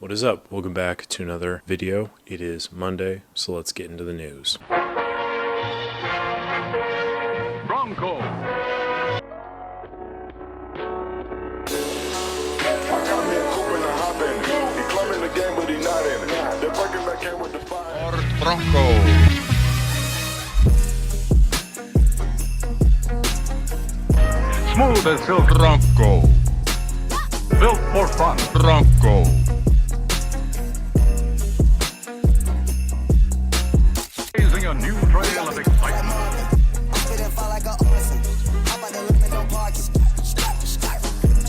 What is up? Welcome back to another video. It is Monday, so let's get into the news. Bronco. Smooth as silk. Bronco. Built for fun. Bronco. Blazing a new trail of excitement.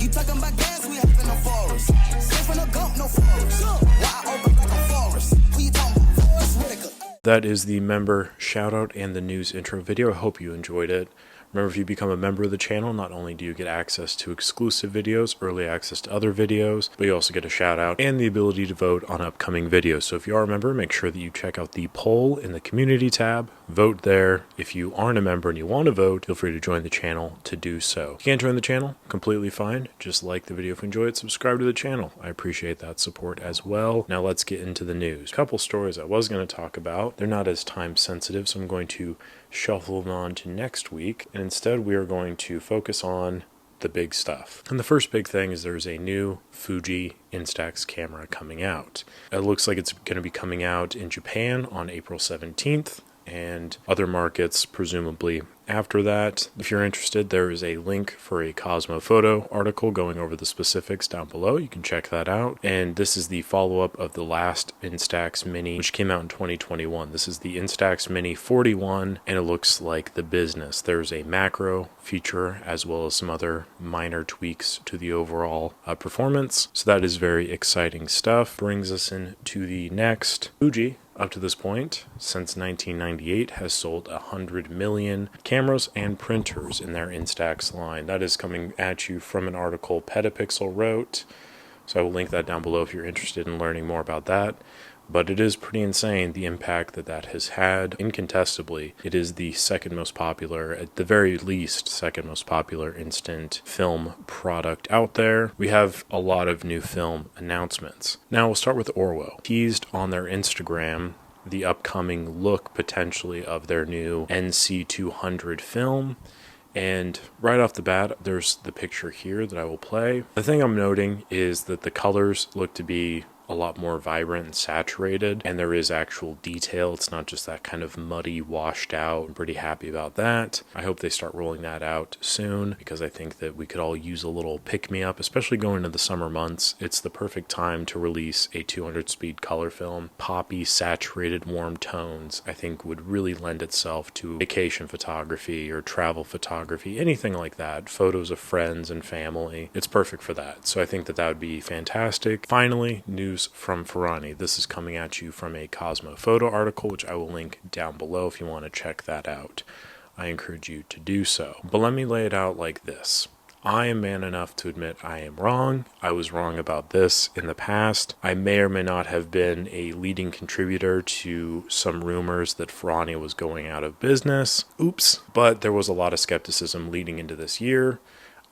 You talking about gas, we up in the forest. Straight from the gump, no forest. Why open like a forest? Who you talking about? Forest Whitaker. That is the member shout out and the news intro video. I hope you enjoyed it. Remember, if you become a member of the channel, not only do you get access to exclusive videos, early access to other videos, but you also get a shout out and the ability to vote on upcoming videos. So if you are a member, make sure that you check out the poll in the community tab, vote there. If you aren't a member and you want to vote, feel free to join the channel to do so. If you can't join the channel, completely fine. Just like the video if you enjoy it, subscribe to the channel. I appreciate that support as well. Now let's get into the news. A couple stories I was going to talk about. They're not as time sensitive, so I'm going to shuffle them on to next week, and instead we are going to focus on the big stuff. And the first big thing is there's a new Fuji Instax camera coming out. It looks like it's going to be coming out in Japan on April 17th and other markets presumably after that. If you're interested, there is a link for a Cosmo Photo article going over the specifics down below. You can check that out. And this is the follow-up of the last Instax Mini, which came out in 2021. This is the Instax Mini 41, and it looks like the business. There's a macro feature as well as some other minor tweaks to the overall performance. So that is very exciting stuff. Brings us into the next. Fuji, up to this point, since 1998, has sold 100 million cameras and printers in their Instax line. That is coming at you from an article Petapixel wrote, so I will link that down below if you're interested in learning more about that. But it is pretty insane the impact that that has had. Incontestably, it is the second most popular, at the very least, second most popular instant film product out there. We have a lot of new film announcements. Now we'll start with ORWO. Teased on their Instagram the upcoming look potentially of their new NC200 film. And right off the bat, there's the picture here that I will play. The thing I'm noting is that the colors look to be a lot more vibrant and saturated, and there is actual detail. It's not just that kind of muddy, washed out. I'm pretty happy about that. I hope they start rolling that out soon, because I think that we could all use a little pick-me-up, especially going into the summer months. It's the perfect time to release a 200-speed color film. Poppy, saturated, warm tones, I think would really lend itself to vacation photography or travel photography, anything like that. Photos of friends and family. It's perfect for that. So I think that that would be fantastic. Finally, news from Ferrania. This is coming at you from a Cosmo Photo article, which I will link down below if you want to check that out. I encourage you to do so. But let me lay it out like this. I am man enough to admit I am wrong. I was wrong about this in the past. I may or may not have been a leading contributor to some rumors that Ferrania was going out of business. Oops. But there was a lot of skepticism leading into this year.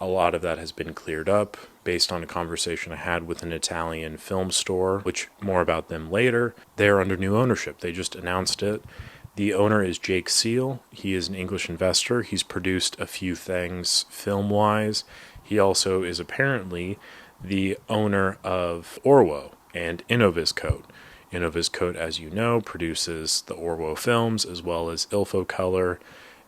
A lot of that has been cleared up based on a conversation I had with an Italian film store, which more about them later. They're under new ownership. They just announced it. The owner is Jake Seal. He is an English investor. He's produced a few things film-wise. He also is apparently the owner of ORWO and Innoviscoat. Innoviscoat, as you know, produces the ORWO films as well as Ilfocolor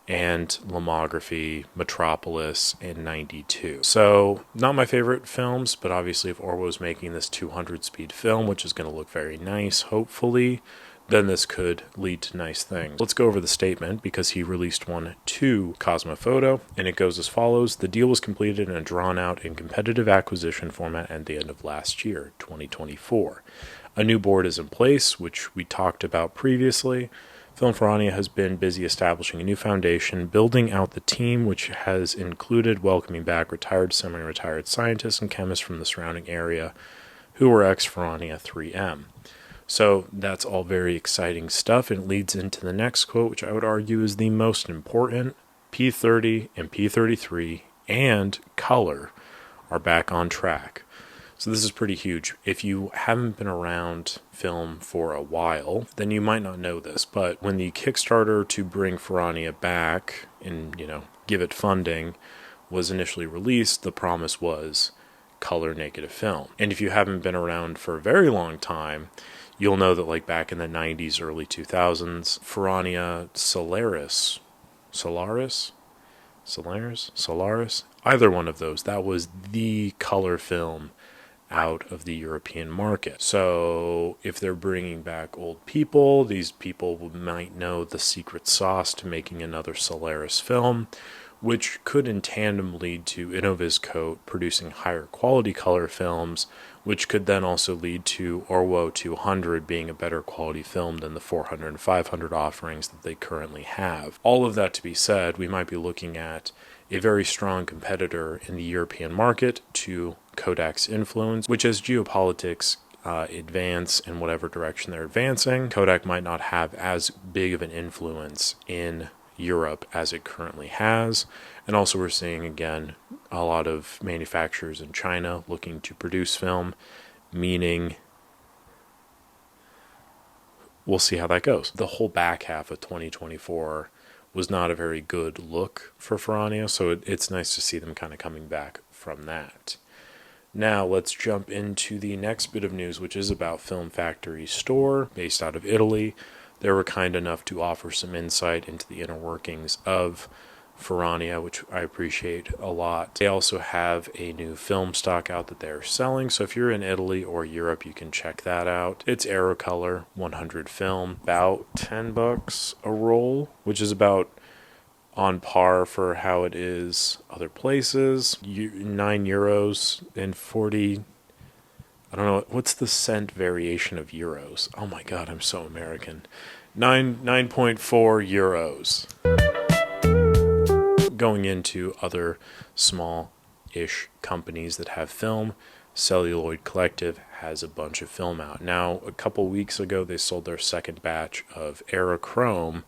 and Lomography, Metropolis, and 92. So, not my favorite films, but obviously if ORWO is making this 200-speed film, which is going to look very nice, hopefully, then this could lead to nice things. Let's go over the statement, because he released one to Cosmo Photo, and it goes as follows. The deal was completed in a drawn-out and competitive acquisition format at the end of last year, 2024. A new board is in place, which we talked about previously. Film Ferrania has been busy establishing a new foundation, building out the team, which has included welcoming back retired, semi-retired scientists and chemists from the surrounding area who were ex-Ferrania 3M. So that's all very exciting stuff, and it leads into the next quote, which I would argue is the most important. P30 and P33 and color are back on track. So this is pretty huge. If you haven't been around film for a while, then you might not know this, but when the Kickstarter to bring Ferrania back and, give it funding was initially released, the promise was color negative film. And if you haven't been around for a very long time, you'll know that like back in the 90s, early 2000s, Ferrania Solaris, either one of those, that was the color film out of the European market. So if they're bringing back old people, these people might know the secret sauce to making another Solaris film, which could in tandem lead to Innoviscope producing higher quality color films, which could then also lead to ORWO 200 being a better quality film than the 400 and 500 offerings that they currently have. All of that to be said, we might be looking at a very strong competitor in the European market to Kodak's influence, which as geopolitics advance in whatever direction they're advancing, Kodak might not have as big of an influence in Europe as it currently has. And also we're seeing again a lot of manufacturers in China looking to produce film, meaning we'll see how that goes. The whole back half of 2024 was not a very good look for Ferrania, so it's nice to see them kind of coming back from that. Now let's jump into the next bit of news, which is about Film Factory Store based out of Italy. They were kind enough to offer some insight into the inner workings of Ferrania, which I appreciate a lot. They also have a new film stock out that they're selling, so if you're in Italy or Europe, you can check that out. It's Aerocolor 100 film, about $10 a roll, which is about on par for how it is other places. €9 and 40. I don't know, what's the cent variation of euros? Oh my god, I'm so American. 9.4 euros. Going into other small-ish companies that have film, Celluloid Collective has a bunch of film out. Now, a couple weeks ago, they sold their second batch of Aerochrome,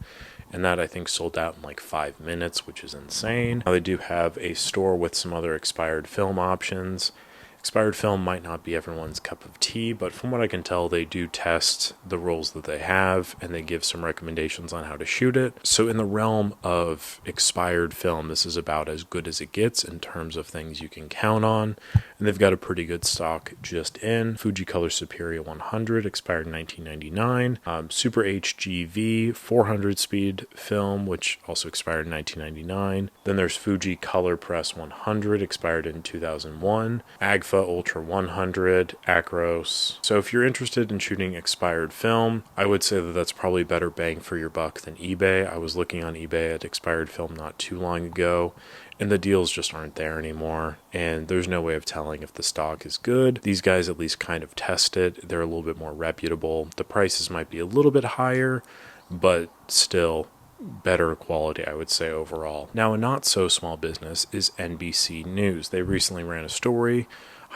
and that I think sold out in like 5 minutes, which is insane. Now, they do have a store with some other expired film options. Expired film might not be everyone's cup of tea, but from what I can tell, they do test the rolls that they have, and they give some recommendations on how to shoot it. So in the realm of expired film, this is about as good as it gets in terms of things you can count on. And they've got a pretty good stock just in. Fuji Color Superior 100, expired in 1999. Super HGV 400 speed film, which also expired in 1999. Then there's Fuji Color Press 100, expired in 2001. Agfa Ultra 100, Acros. So if you're interested in shooting expired film, I would say that that's probably better bang for your buck than eBay. I was looking on eBay at expired film not too long ago, and the deals just aren't there anymore, and there's no way of telling if the stock is good. These guys at least kind of test it. They're a little bit more reputable. The prices might be a little bit higher, but still better quality, I would say, overall. Now, a not so small business is NBC News. They recently ran a story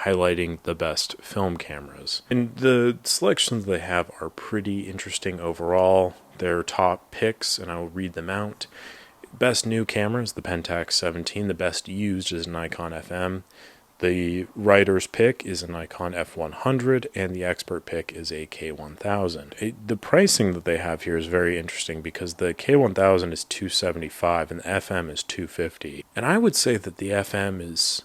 highlighting the best film cameras. And the selections they have are pretty interesting overall. Their top picks, and I will read them out. Best new cameras, the Pentax 17. The best used is a Nikon FM. The writer's pick is a Nikon F100, and the expert pick is a K1000. The pricing that they have here is very interesting because the K1000 is $275 and the FM is $250. And I would say that the FM is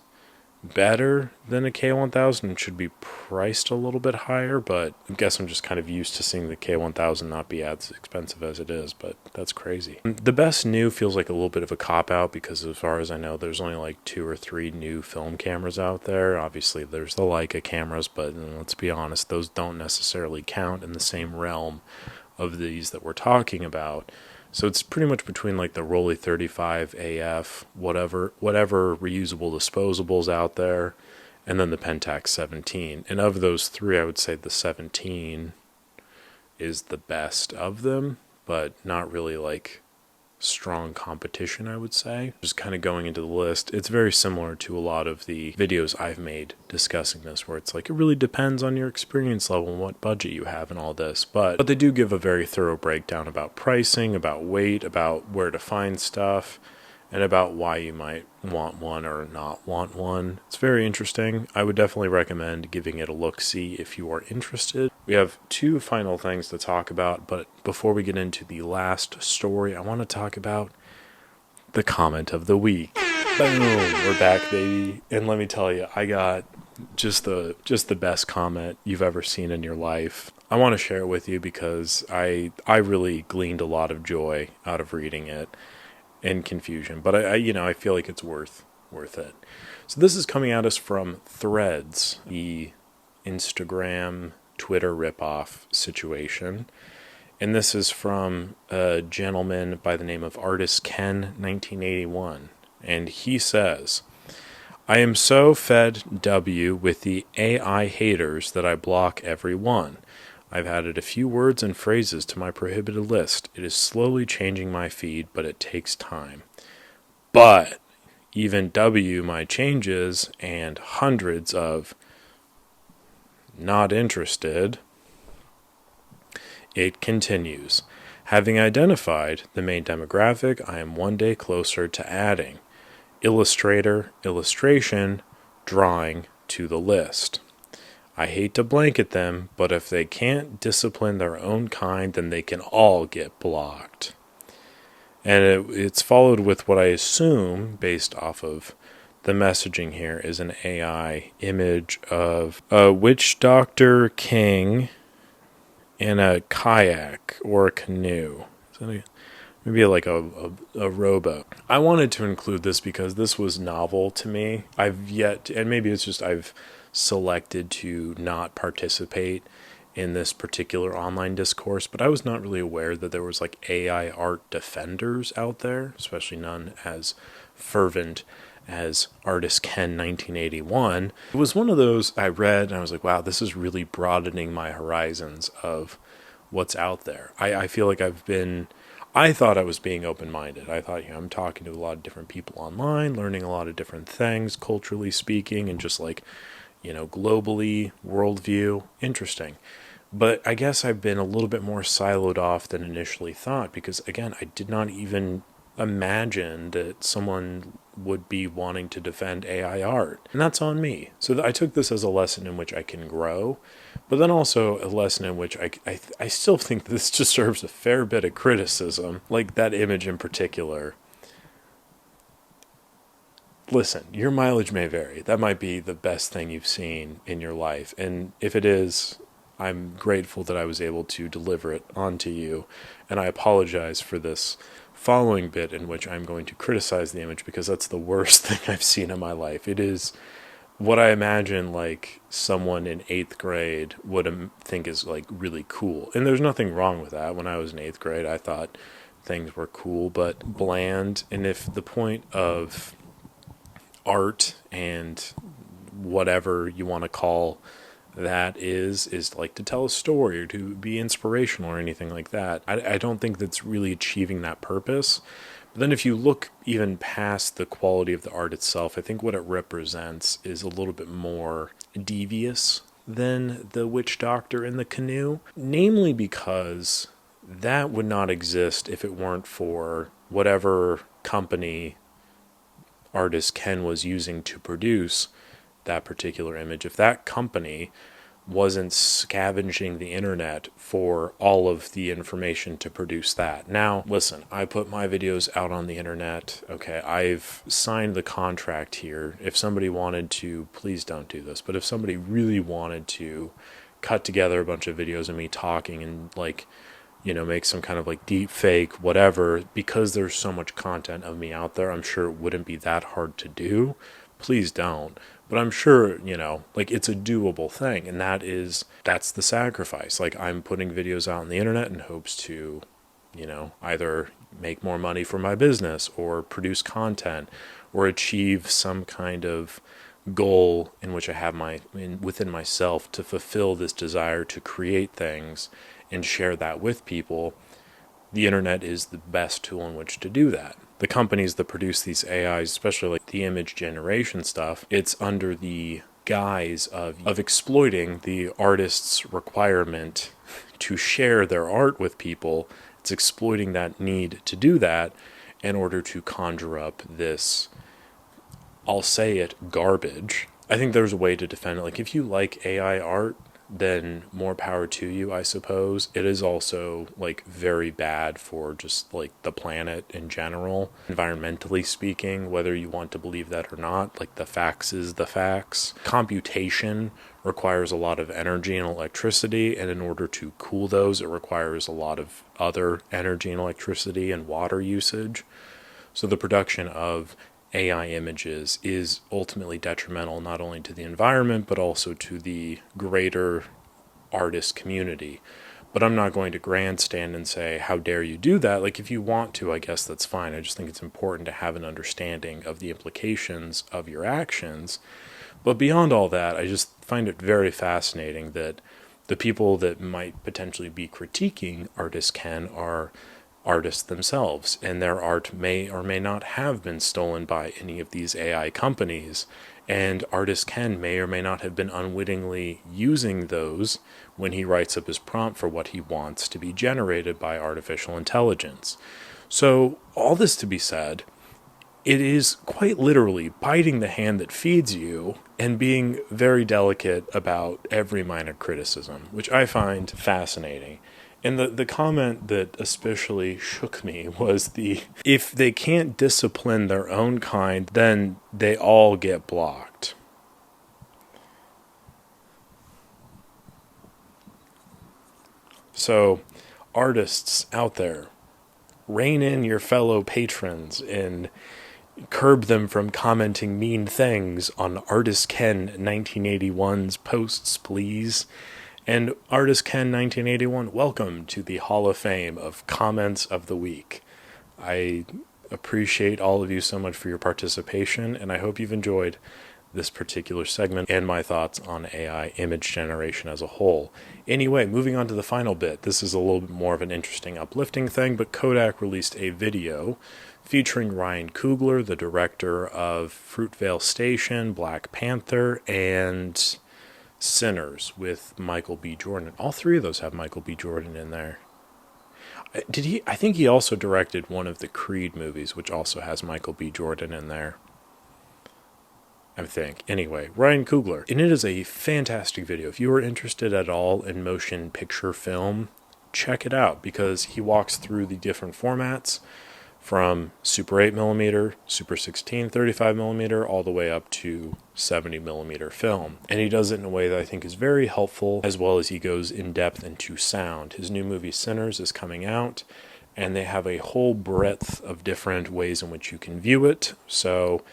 better than a K1000 and should be priced a little bit higher, but I guess I'm just kind of used to seeing the K1000 not be as expensive as it is, but that's crazy. The best new feels like a little bit of a cop-out because as far as I know, there's only like 2 or 3 new film cameras out there. Obviously, there's the Leica cameras, but let's be honest, those don't necessarily count in the same realm of these that we're talking about. So it's pretty much between like the Rolly 35 AF, whatever reusable disposables out there, and then the Pentax 17. And of those 3, I would say the 17 is the best of them, but not really like strong competition, I would say. Just kind of going into the list, it's very similar to a lot of the videos I've made discussing this, where it's like it really depends on your experience level and what budget you have and all this, but they do give a very thorough breakdown about pricing, about weight, about where to find stuff, and about why you might want one or not want one. It's very interesting. I would definitely recommend giving it a look-see if you are interested. We have 2 final things to talk about, but before we get into the last story, I want to talk about the comment of the week. Boom, we're back, baby. And let me tell you, I got just the best comment you've ever seen in your life. I want to share it with you because I really gleaned a lot of joy out of reading it. And confusion, but I feel like it's worth it. So this is coming at us from Threads, the Instagram, Twitter ripoff situation, and this is from a gentleman by the name of Artist Ken 1981, and he says, "I am so fed W with the AI haters that I block every one. I've added a few words and phrases to my prohibited list. It is slowly changing my feed, but it takes time. But even W my changes and hundreds of not interested, it continues. Having identified the main demographic, I am one day closer to adding illustrator, illustration, drawing to the list. I hate to blanket them, but if they can't discipline their own kind, then they can all get blocked." And it's followed with what I assume, based off of the messaging here, is an AI image of a witch doctor king in a kayak or a canoe. Maybe like a rowboat. I wanted to include this because this was novel to me. And maybe it's just I've selected to not participate in this particular online discourse, but I was not really aware that there was like AI art defenders out there, especially none as fervent as Artist Ken 1981. It was one of those I read and I was like, wow, this is really broadening my horizons of what's out there. I feel like I thought I was being open-minded. I thought, I'm talking to a lot of different people online, learning a lot of different things, culturally speaking, and just like, globally, worldview, interesting. But I guess I've been a little bit more siloed off than initially thought because, again, I did not even imagine that someone would be wanting to defend AI art. And that's on me. So I took this as a lesson in which I can grow, but then also a lesson in which I still think this deserves a fair bit of criticism, like that image in particular. Listen, your mileage may vary. That might be the best thing you've seen in your life. And if it is, I'm grateful that I was able to deliver it onto you. And I apologize for this following bit in which I'm going to criticize the image because that's the worst thing I've seen in my life. It is what I imagine like someone in 8th grade would think is like really cool. And there's nothing wrong with that. When I was in 8th grade, I thought things were cool, but bland. And if the point of art and whatever you want to call that is like to tell a story or to be inspirational or anything like that, I don't think that's really achieving that purpose. But then if you look even past the quality of the art itself, I think what it represents is a little bit more devious than the witch doctor in the canoe, namely because that would not exist if it weren't for whatever company Artist Ken was using to produce that particular image. If that company wasn't scavenging the internet for all of the information to produce that. Now, listen, I put my videos out on the internet. Okay, I've signed the contract here. If somebody wanted to, please don't do this, but if somebody really wanted to cut together a bunch of videos of me talking and like, make some kind of like deep fake, whatever, because there's so much content of me out there, I'm sure it wouldn't be that hard to do. Please don't. But I'm sure, like it's a doable thing. And that's the sacrifice. Like I'm putting videos out on the internet in hopes to, either make more money for my business or produce content or achieve some kind of goal in which I have within myself to fulfill this desire to create things and share that with people. The internet is the best tool in which to do that. The companies that produce these AIs, especially like the image generation stuff, it's under the guise of exploiting the artist's requirement to share their art with people. It's exploiting that need to do that. in order to conjure up this, I'll say it, garbage. I think there's a way to defend it. Like, if you like AI art, then more power to you, I suppose. It is also, like, very bad for just, like, the planet in general, environmentally speaking, whether you want to believe that or not. Like, the facts is the facts. Computation requires a lot of energy and electricity, and in order to cool those, it requires a lot of other energy and electricity and water usage. So the production of AI images is ultimately detrimental not only to the environment but also to the greater artist community. But I'm not going to grandstand and say, how dare you do that? Like, if you want to, I guess that's fine. I just think it's important to have an understanding of the implications of your actions. But beyond all that, I just find it very fascinating that the people that might potentially be critiquing Artist Ken are artists themselves, and their art may or may not have been stolen by any of these AI companies, and Artist Ken may or may not have been unwittingly using those when he writes up his prompt for what he wants to be generated by artificial intelligence. So, all this to be said, it is quite literally biting the hand that feeds you and being very delicate about every minor criticism, which I find fascinating. And the comment that especially shook me was if they can't discipline their own kind, then they all get blocked. So, artists out there, rein in your fellow patrons and curb them from commenting mean things on Artist Ken 1981's posts, please. And Artist Ken 1981, welcome to the Hall of Fame of Comments of the Week. I appreciate all of you so much for your participation, and I hope you've enjoyed this particular segment and my thoughts on AI image generation as a whole. Anyway, moving on to the final bit. This is a little bit more of an interesting, uplifting thing, but Kodak released a video featuring Ryan Coogler, the director of Fruitvale Station, Black Panther, and Sinners with Michael B. Jordan. All three of those have Michael B. Jordan in there. I think he also directed one of the Creed movies, which also has Michael B. Jordan in there, I think. Anyway, Ryan Coogler. And it is a fantastic video. If you are interested at all in motion picture film, check it out, because he walks through the different formats from Super 8mm, Super 16, 35mm, all the way up to 70mm film. And he does it in a way that I think is very helpful, as well as he goes in depth into sound. His new movie Sinners is coming out, and they have a whole breadth of different ways in which you can view it. So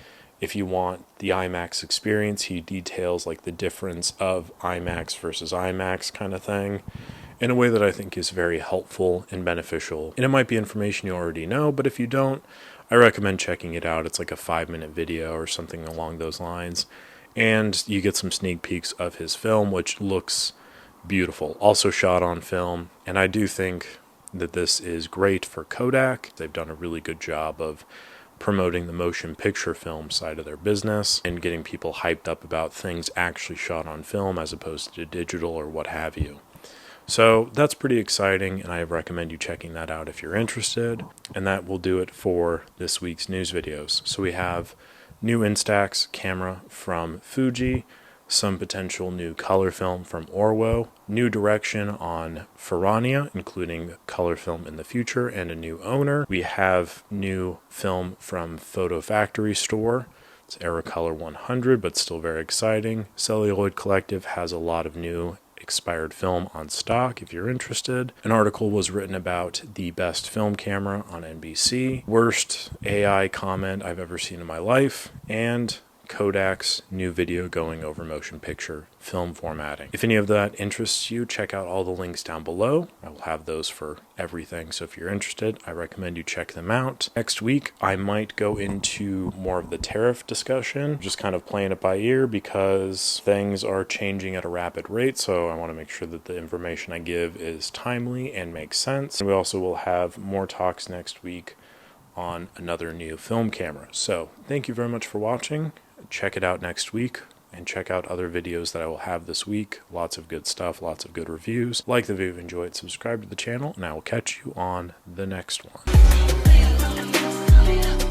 if you want the IMAX experience, he details like the difference of IMAX versus IMAX kind of thing, in a way that I think is very helpful and beneficial. And it might be information you already know, but if you don't, I recommend checking it out. It's like a 5-minute video or something along those lines. And you get some sneak peeks of his film, which looks beautiful. Also shot on film. And I do think that this is great for Kodak. They've done a really good job of promoting the motion picture film side of their business and getting people hyped up about things actually shot on film as opposed to digital or what have you. So that's pretty exciting, and I recommend you checking that out if you're interested. And that will do it for this week's news videos. So we have new Instax camera from Fuji, some potential new color film from ORWO, new direction on Ferrania, including color film in the future and a new owner. We have new film from Photo Factory Store. It's Aerocolor 100, but still very exciting. Celluloid Collective has a lot of new expired film on stock if you're interested. An article was written about the best film camera on NBC, worst AI comment I've ever seen in my life, and Kodak's new video going over motion picture film formatting. If any of that interests you, check out all the links down below. I will have those for everything, so if you're interested, I recommend you check them out. Next week, I might go into more of the tariff discussion, just kind of playing it by ear because things are changing at a rapid rate, so I want to make sure that the information I give is timely and makes sense. And we also will have more talks next week on another new film camera. So, thank you very much for watching. Check it out next week, and check out other videos that I will have this week. Lots of good stuff, lots of good reviews. Like the video if you enjoyed, subscribe to the channel, and I will catch you on the next one. me up.